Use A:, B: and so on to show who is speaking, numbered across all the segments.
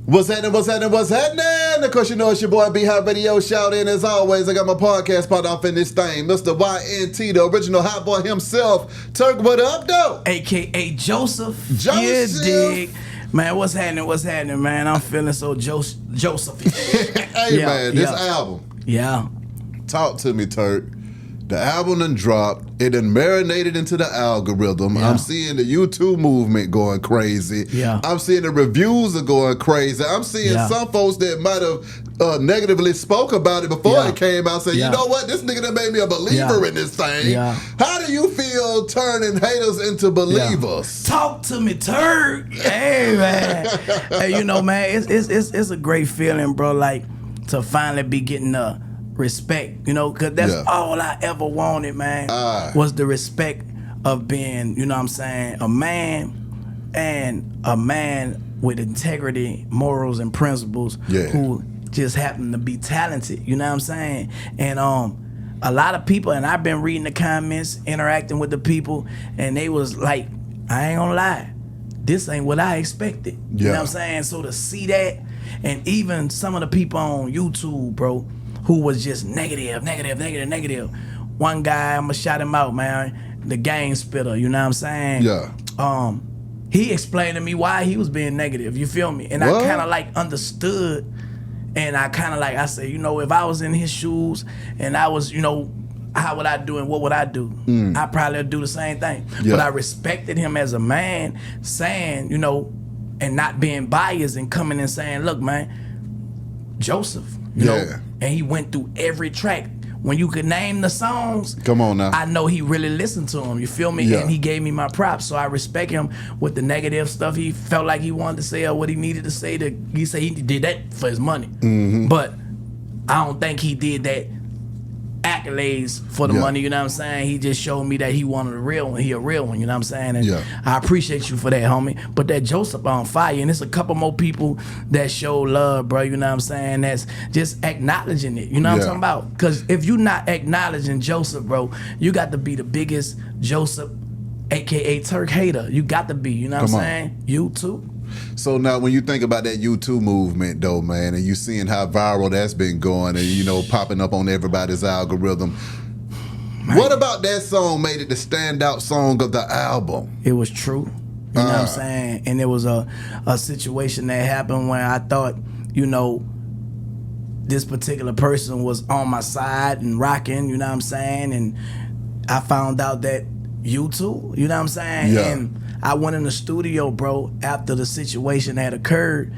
A: What's happening? What's happening? What's happening? Of course, you know it's your boy B Hot Radio. Shout in as always. I got my podcast part off in this thing. Mr. YNT, the original hot boy himself. Turk, what up, though?
B: AKA Joseph.
A: Joseph.
B: Yeah, dig. Man, what's happening? What's happening, man? I'm feeling so Joseph.
A: Hey,
B: Yeah,
A: man, this
B: yeah.
A: album.
B: Yeah.
A: Talk to me, Turk. The album done dropped. It done marinated into the algorithm.
B: Yeah.
A: I'm seeing the YouTube movement going crazy.
B: Yeah.
A: I'm seeing the reviews are going crazy. I'm seeing
B: Yeah.
A: some folks that might have negatively spoke about it before
B: Yeah.
A: it came out saying,
B: Yeah.
A: you know what, this nigga done made me a believer
B: Yeah.
A: in this thing.
B: Yeah.
A: How do you feel turning haters into believers?
B: Talk to me, Turk. Hey, man. Hey, you know, man, it's a great feeling, bro. Like to finally be getting the respect, you know, because that's all I ever wanted, man, was the respect of being, you know what I'm saying, a man, and a man with integrity, morals, and principles who just happen to be talented, you know what I'm saying? And a lot of people, and I've been reading the comments, interacting with the people, and they was like, I ain't gonna lie, this ain't what I expected. You know what I'm saying? So to see that, and even some of the people on YouTube, bro, who was just negative. One guy, I'ma shout him out, man, the gang spitter, you know what I'm saying?
A: Yeah.
B: He explained to me why he was being negative, you feel me? And I kind of like understood, and I kind of like, I said, you know, if I was in his shoes and I was, you know, how would I do and what would I do? I probably would do the same thing. But I respected him as a man saying, you know, and not being biased and coming and saying, look, man, Joseph, you know, and he went through every track. When you could name the songs,
A: come on now,
B: I know he really listened to him, you feel me? And he gave me my props, so I respect him with the negative stuff he felt like he wanted to say or what he needed to say. He said he did that for his money, but I don't think he did that accolades for the money, you know what I'm saying? He just showed me that he wanted a real one. He a real one, you know what I'm saying? And I appreciate you for that, homie. But that Joseph on fire, and it's a couple more people that show love, bro, you know what I'm saying? That's just acknowledging it, you know what I'm talking about? Because if you not acknowledging Joseph, bro, you got to be the biggest Joseph, AKA Turk hater. You got to be, you know what I'm saying? You too.
A: So now when you think about that YouTube movement though, man, and you seeing how viral that's been going and, you know, popping up on everybody's algorithm, what about that song made it the standout song of the album?
B: It was true. You know what I'm saying? And it was a situation that happened when I thought, you know, this particular person was on my side and rocking, you know what I'm saying? And I found out that you too, you know what I'm saying? And I went in the studio, bro, after the situation had occurred,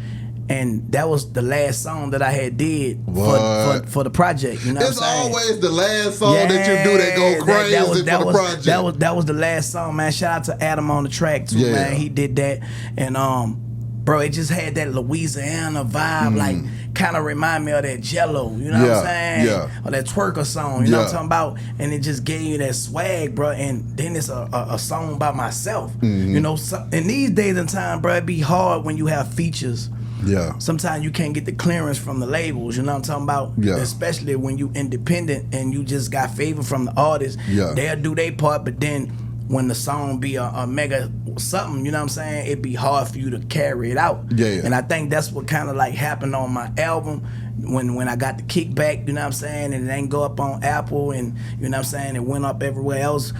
B: and that was the last song that I had did for the project. You know what I'm saying?
A: It's always the last song that you do that go crazy for the project.
B: That was the last song, man. Shout out to Adam on the track too, man. He did that, and bro, it just had that Louisiana vibe, like kind of remind me of that Jello, you know what I'm saying? Or that Twerker song, you know what I'm talking about? And it just gave you that swag, bro. And then it's a song by myself, you know. So, in these days and time, bro, it be hard when you have features. Sometimes you can't get the clearance from the labels, you know what I'm talking about? Especially when you independent and you just got favor from the artist. They'll do their part, but then when the song be a mega something, you know what I'm saying, it'd be hard for you to carry it out. And I think that's what kind of like happened on my album when I got the kickback, you know what I'm saying, and it ain't go up on Apple, and you know what I'm saying, it went up everywhere else.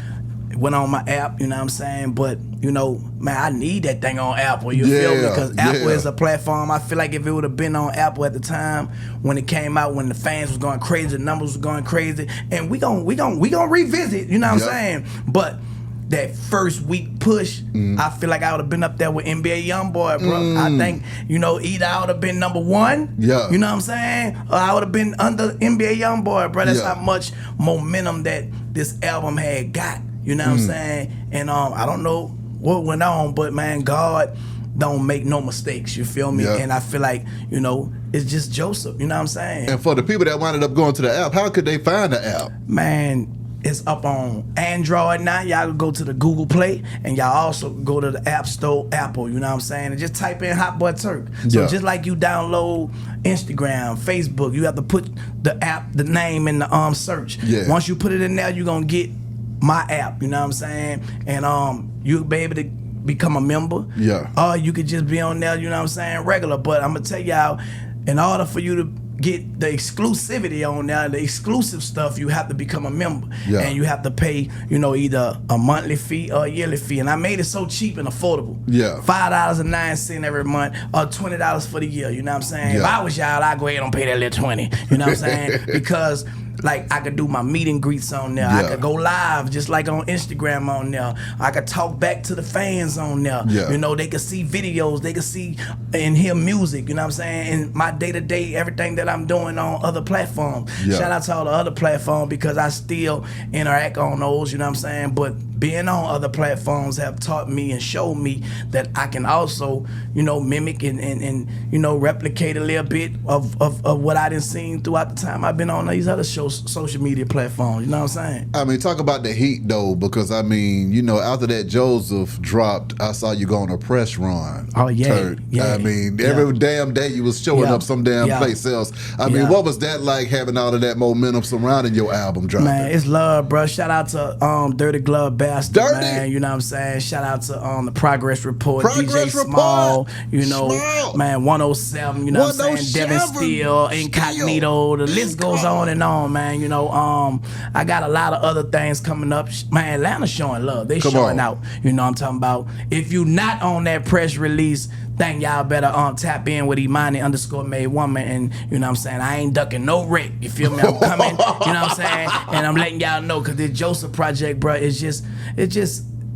B: It went on my app, you know what I'm saying, but you know, man, I need that thing on Apple, you feel me? Because Apple is a platform. I feel like if it would have been on Apple at the time when it came out, when the fans was going crazy, the numbers was going crazy, and we gon' revisit, you know what I'm saying? But that first week push, I feel like I would have been up there with NBA YoungBoy, bro. I think, you know, either I would have been number one, you know what I'm saying, or I would have been under NBA YoungBoy, bro. That's how much momentum that this album had got, you know what I'm saying? And I don't know what went on, but man, God don't make no mistakes, you feel me? And I feel like, you know, it's just Joseph, you know what I'm saying?
A: And for the people that wound up going to the app, how could they find the app?
B: Man, it's up on Android now. Y'all can go to the Google Play, and y'all also go to the App Store, Apple, you know what I'm saying? And just type in Hot Boy Turk. So just like you download Instagram, Facebook, you have to put the app, the name in the search. Once you put it in there, you're going to get my app, you know what I'm saying? And you'll be able to become a member.
A: Yeah.
B: Or you could just be on there, you know what I'm saying, regular. But I'm gonna tell y'all, in order for you to get the exclusivity on there, the exclusive stuff, you have to become a member.
A: Yeah.
B: And you have to pay, you know, either a monthly fee or a yearly fee. And I made it so cheap and affordable.
A: Yeah.
B: $5.09 every month or $20 for the year. You know what I'm saying?
A: Yeah.
B: If I was y'all, I'd go ahead and pay that little 20. You know what I'm saying? Because like I could do my meet and greets on there.
A: Yeah.
B: I could go live just like on Instagram on there. I could talk back to the fans on there.
A: Yeah.
B: You know, they could see videos, they could see and hear music, you know what I'm saying? And my day-to-day, everything that I'm doing on other platforms.
A: Yeah.
B: Shout out to all the other platforms because I still interact on those, you know what I'm saying? But being on other platforms have taught me and showed me that I can also, you know, mimic and you know, replicate a little bit of what I done seen throughout the time I've been on these other social media platforms, you know what I'm saying?
A: I mean, talk about the heat though, because I mean, you know, after that Joseph dropped, I saw you go on a press run.
B: Oh yeah,
A: Turk.
B: yeah.
A: I mean, every damn day you was showing up some damn place else. I mean, what was that like having all of that momentum surrounding your album dropping?
B: Man, it's love, bro. Shout out to Dirty Glove Bastard,
A: Dirty.
B: man. You know what I'm saying? Shout out to the Progress Report,
A: Progress
B: DJ
A: Report.
B: Small, you know,
A: Small.
B: man, 107, you know what I'm saying? Devin Steele, Incognito, the list goes on and on, man. You know, I got a lot of other things coming up. Man, Atlanta's showing love. They showing out. You know what I'm talking about? If you not on that press release, think y'all better tap in with Imani_made_woman, and you know what I'm saying, I ain't ducking no wreck. You feel me? I'm coming, you know what I'm saying? And I'm letting y'all know, cause this Joseph project, bro, it just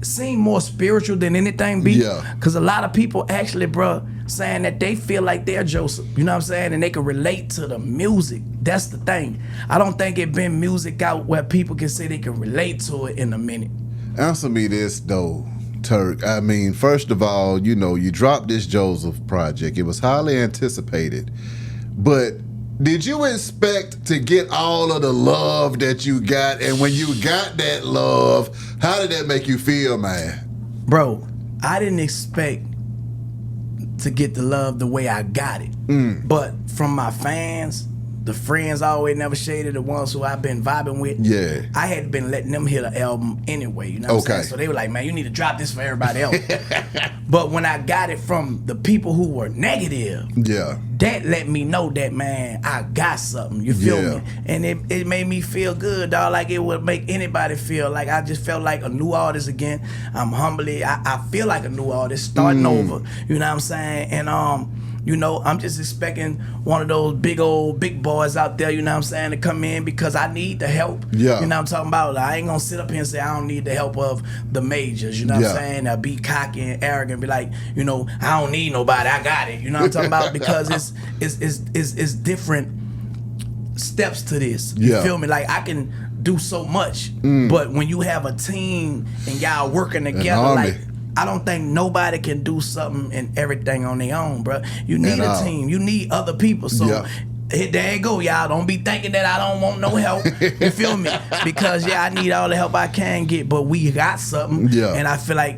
B: seem more spiritual than anything be.
A: Yeah.
B: Cause a lot of people actually, bro, saying that they feel like they're Joseph. You know what I'm saying? And they can relate to the music. That's the thing. I don't think it been music out where people can say they can relate to it in a minute.
A: Answer me this though, Turk. I mean, first of all, you know, you dropped this Joseph project. It was highly anticipated. But did you expect to get all of the love that you got? And when you got that love, how did that make you feel, man?
B: Bro, I didn't expect to get the love the way I got it. But from my fans, the friends I always never shaded, the ones who I've been vibing with,
A: Yeah.
B: I had been letting them hear the album anyway, you know what I'm saying? So they were like, man, you need to drop this for everybody else. But when I got it from the people who were negative,
A: Yeah.
B: that let me know that, man, I got something, you feel me? And it made me feel good, dog, like it would make anybody feel. Like I just felt like a new artist again. I'm humbly, I feel like a new artist starting over, you know what I'm saying? And you know, I'm just expecting one of those big boys out there, you know what I'm saying, to come in because I need the help.
A: Yeah.
B: You know what I'm talking about? I ain't gonna sit up here and say I don't need the help of the majors, you know what I'm saying? I'll be cocky and arrogant, be like, you know, I don't need nobody, I got it. You know what I'm talking about? Because it's different steps to this. You feel me? Like I can do so much, but when you have a team and y'all working together, like I don't think nobody can do something and everything on their own, bro. You need a team. You need other people. So there you go, y'all. Don't be thinking that I don't want no help. You feel me? Because I need all the help I can get, but we got something.
A: Yeah.
B: And I feel like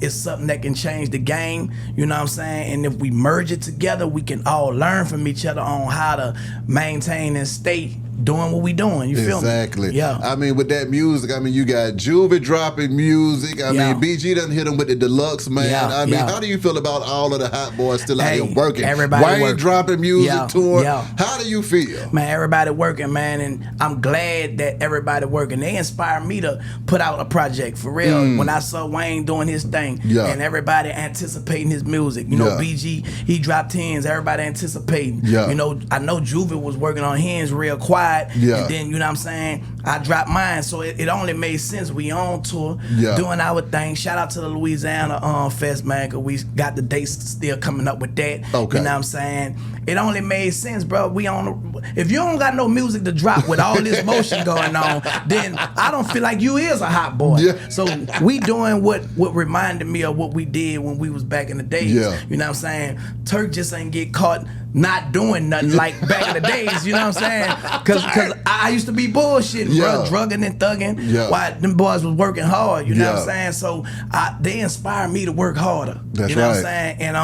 B: it's something that can change the game. You know what I'm saying? And if we merge it together, we can all learn from each other on how to maintain and stay doing what we doing. You feel me?
A: Exactly.
B: Yeah.
A: I mean, with that music, I mean, you got Juvie dropping music. I mean, BG done hit him with the deluxe, man. I mean, how do you feel about all of the hot boys still out here working?
B: Everybody
A: Wayne
B: working.
A: dropping music, touring. How do you feel?
B: Man, everybody working, man, and I'm glad that everybody working. They inspired me to put out a project, for real. When I saw Wayne doing his thing and everybody anticipating his music. You know, BG, he dropped his, everybody anticipating. You know, I know Juvie was working on his real quiet. And then, you know what I'm saying, I dropped mine. So it only made sense. We on tour, doing our thing. Shout out to the Louisiana Fest, man, because we got the dates still coming up with that. You know what I'm saying? It only made sense, bro. We on. If you don't got no music to drop with all this motion going on, then I don't feel like you is a hot boy. So we doing what reminded me of what we did when we was back in the days. You know what I'm saying? Turk just ain't get caught not doing nothing like back in the days. You know what I'm saying? Because I used to be bullshitting, bro, drugging and thugging while them boys was working hard. You know what I'm saying? So they inspired me to work harder.
A: That's
B: you know what I'm saying? And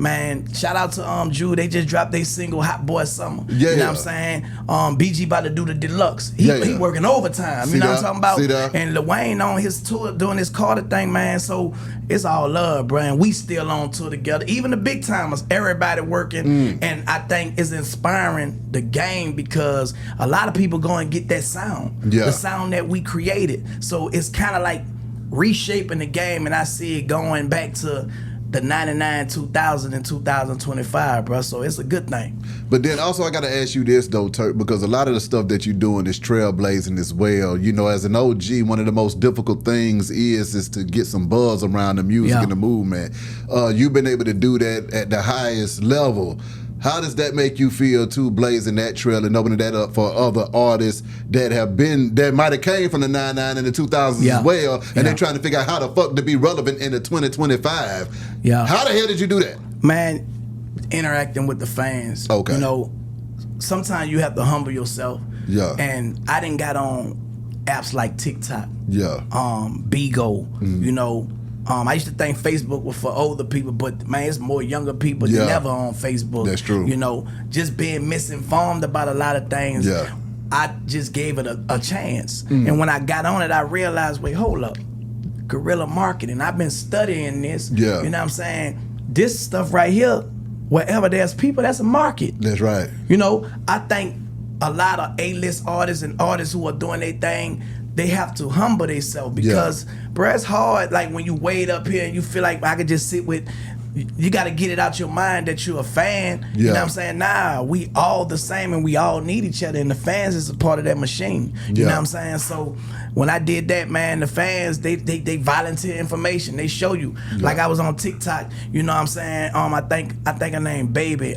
B: Man, shout out to Drew. They just dropped their single Hot Boy Summer.
A: Yeah.
B: You know what I'm saying? BG about to do the deluxe. He working overtime. You know what I'm talking about? And Lil Wayne on his tour doing his Carter thing, man. So it's all love, bro. And we still on tour together. Even the big timers, everybody working. And I think it's inspiring the game because a lot of people go and get that sound. The sound that we created. So it's kind of like reshaping the game, and I see it going back to the 99, 2000, and 2025, bro. So it's a good thing.
A: But then also I got to ask you this, though, Turk, because a lot of the stuff that you're doing is trailblazing as well. You know, as an OG, one of the most difficult things is to get some buzz around the music and the movement. You've been able to do that at the highest level. How does that make you feel, too, blazing that trail and opening that up for other artists that might have came from the 99 and the 2000s as well, and they're trying to figure out how the fuck to be relevant in the 2025? How the hell did you do that?
B: Man, interacting with the fans.
A: Okay.
B: You know, sometimes you have to humble yourself.
A: Yeah.
B: And I didn't got on apps like TikTok.
A: Yeah.
B: Bigo, you know. I used to think Facebook was for older people, but man, it's more younger people than ever on Facebook.
A: That's true.
B: You know, just being misinformed about a lot of things.
A: Yeah.
B: I just gave it a chance. And when I got on it, I realized, wait, hold up. Guerrilla marketing. I've been studying this.
A: Yeah.
B: You know what I'm saying? This stuff right here, wherever there's people, that's a market.
A: That's right.
B: You know, I think a lot of A-list artists and artists who are doing their thing, they have to humble themselves because, bro, it's hard. Like when you wait up here and you feel like I could just sit with, you got to get it out your mind that you're a fan. You know what I'm saying? Nah, we all the same and we all need each other. And the fans is a part of that machine. You know what I'm saying? So when I did that, man, the fans, they volunteer information. They show you. Like I was on TikTok, you know what I'm saying? I think her name Baby.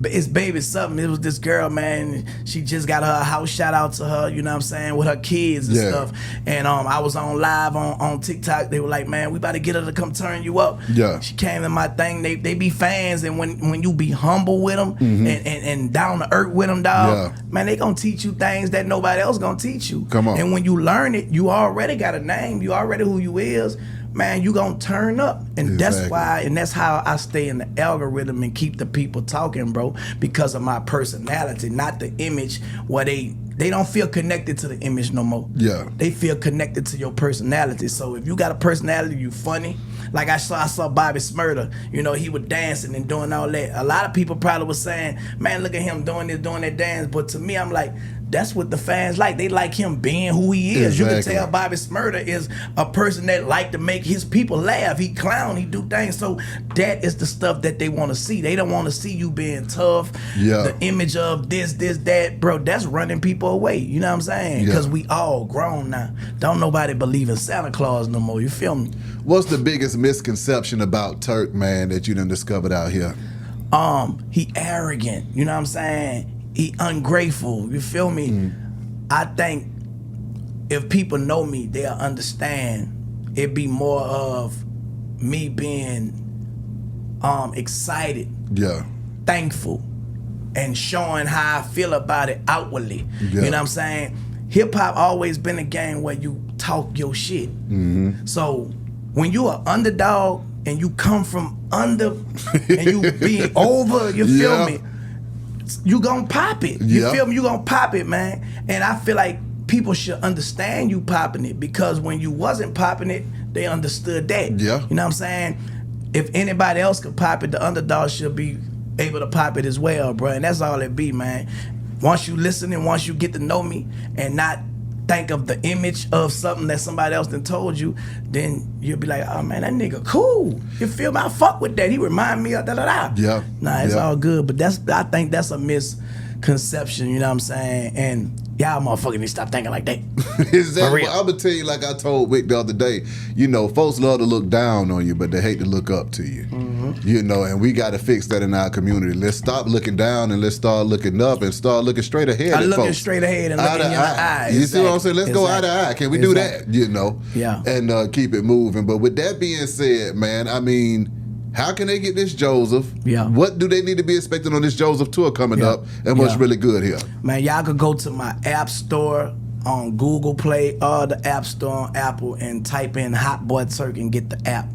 B: It's Baby something. It was this girl, man. She just got her house. Shout out to her, you know what I'm saying, with her kids and stuff. And I was on live on TikTok. They were like, man, we about to get her to come turn you up. Yeah. She came in my thing. They be fans, and when you be humble with them and down to earth with them, dog, man, they gonna teach you things that nobody else gonna teach you.
A: Come on.
B: And when you learn it, you already got a name. You already who you is. Man, you gonna turn up. And that's why, and that's how I stay in the algorithm and keep the people talking, bro, because of my personality, not the image where they don't feel connected to the image no more. Yeah. They feel connected to your personality. So if you got a personality, you funny. Like I saw Bobby Smurda, you know, he was dancing and doing all that. A lot of people probably was saying, man, look at him doing this, doing that dance. But to me, I'm like, that's what the fans like. They like him being who he is. You can tell Bobby Smurda is a person that like to make his people laugh. He clown, he do things. So that is the stuff that they want to see. They don't want to see you being tough. Yeah. The image of this, that. Bro, that's running people away. You know what I'm saying? Because we all grown now. Don't nobody believe in Santa Claus no more. You feel me?
A: What's the biggest misconception about Turk, man, that you done discovered out here?
B: He arrogant. You know what I'm saying? He ungrateful, you feel me? I think if people know me, they'll understand. It'd be more of me being excited, thankful, and showing how I feel about it outwardly. You know what I'm saying? Hip hop always been a game where you talk your shit. So when you are underdog and you come from under and you be over, you feel me? You gonna pop it. You feel me? You gonna pop it, man. And I feel like people should understand you popping it, because when you wasn't popping it, they understood that. You know what I'm saying? If anybody else could pop it, the underdog should be able to pop it as well, bro. And that's all it be, man. Once you listen and once you get to know me and not think of the image of something that somebody else done told you, then you'll be like, oh man, that nigga cool. You feel me? I fuck with that. He remind me of da-da-da. Yeah. Nah, it's all good. But I think that's a misconception, you know what I'm saying? And y'all motherfuckers need to stop thinking like that.
A: Exactly. I'm gonna tell you, like I told Wick the other day, you know, folks love to look down on you, but they hate to look up to you. You know, and we gotta fix that in our community. Let's stop looking down and let's start looking up and start looking straight ahead.
B: I'm looking straight ahead and looking in the eye.
A: You see what I'm saying? Let's go eye to eye. Can we do that? You know? Yeah. And keep it moving. But with that being said, man, I mean, how can they get this Joseph? Yeah. What do they need to be expecting on this Joseph tour coming up? And what's really good here? Man,
B: y'all could go to my app store on Google Play or the App Store on Apple and type in Hot Boy Turk and get the app.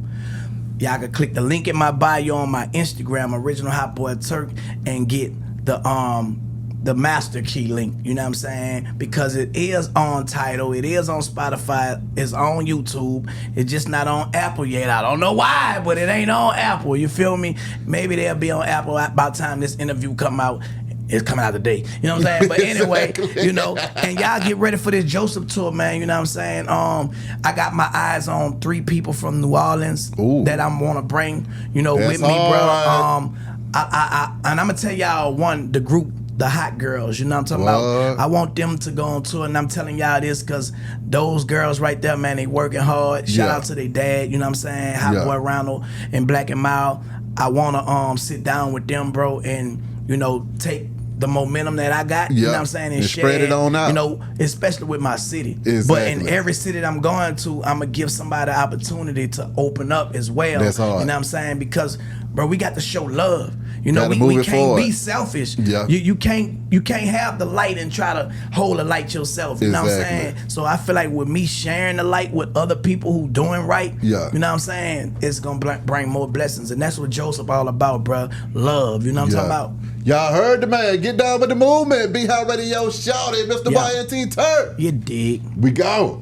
B: y'all can click the link in my bio on my Instagram, Original Hot Boy Turk, and get the master key link, you know what I'm saying? Because it is on Tidal, it is on Spotify, it's on YouTube, it's just not on Apple yet. I don't know why, but it ain't on Apple, you feel me? Maybe they'll be on Apple by the time this interview come out. It's coming out today, you know what I'm saying? But anyway, you know, and y'all get ready for this Joseph tour, man, you know what I'm saying? I got my eyes on 3 people from New Orleans that I'm want to bring, you know, with me, bro. And I'm gonna tell y'all the group, the Hot Girls, you know what I'm talking about? I want them to go on tour, and I'm telling y'all this because those girls right there, man, they working hard. Shout out to their dad, you know what I'm saying? Hot Boy Ronald and Black and Mild. I want to sit down with them, bro, and, you know, take the momentum that I got, you know what I'm saying, and share,
A: spread it on out.
B: You know, especially with my city.
A: Exactly. But
B: in every city that I'm going to, I'm going to give somebody the opportunity to open up as well.
A: That's hard.
B: You know what I'm saying? Because, bro, we got to show love. You know, we can't be selfish.
A: Yeah.
B: You can't have the light and try to hold the light yourself. You know what I'm saying? So I feel like with me sharing the light with other people who doing right, you know what I'm saying, it's gonna bring more blessings. And that's what Joseph all about, bro. Love. You know what I'm talking about?
A: Y'all heard the man. Get down with the movement. Be Hot Radio, shout it, Mr. YNT Turk.
B: You dig.
A: We go.